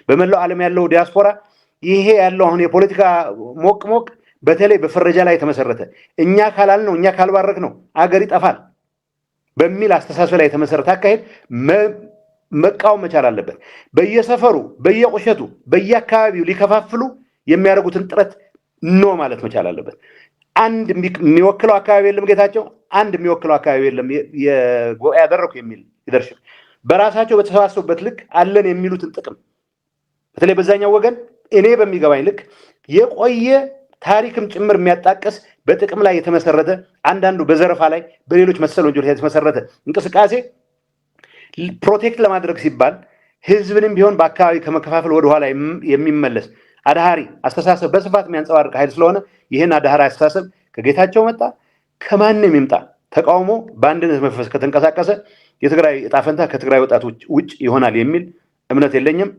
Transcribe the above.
በመላው ዓለም ያለው ዲያስፖራ ይሄ ያለው አሁን የፖለቲካ ሞቅ በተለይ በፍረጃ ላይ የተመሰረተ እኛ ካላልነው እኛ ካልባረክ ነው አገር ይጠፋል በሚል አስተሳሰብ ላይ የተመሰረተ አካሄድ መቃወም መቻል አለበት። በየሰፈሩ በየቆሸቱ በየአካባቢው ሊከፋፍሉ የሚያደርጉትን ጥረት ነው ማለት መቻል አለበት። አንድ የሚወክለው አካባቢ የለም ጌታቸው፣ አንድ የሚወክለው አካባቢ የለም ያደረኩ የሚል ሊደርሽፕ በራሳቸው በተሰባሰቡበት ልክ አለን የሚሉትን ጥቅም በተለይ በዛኛው ወገን እኔ በሚገባኝ ልክ የቆየ ታሪክም ጭምር የሚያጣቀስ በጥቅም ላይ የተመሰረተ አንዳንዱ በዘረፋ ላይ በሌሎች መሰል ወንጀሎች የተመሰረተ እንቅስቃሴ ፕሮቴክት ለማድረግ ሲባል ህዝብንም ቢሆን በአካባቢ ከመከፋፈል ወደኋላ የሚመለስ አድሃሪ አስተሳሰብ በስፋት የሚያንጸባርቅ ኃይል ስለሆነ ይህን አድሃሪ አስተሳሰብ ከጌታቸው መጣ ከማንም ይምጣ ተቃውሞ በአንድነት መንፈስ ከተንቀሳቀሰ የትግራይ ዕጣ ፈንታ ከትግራይ ወጣቶች ውጭ ይሆናል የሚል እምነት የለኝም።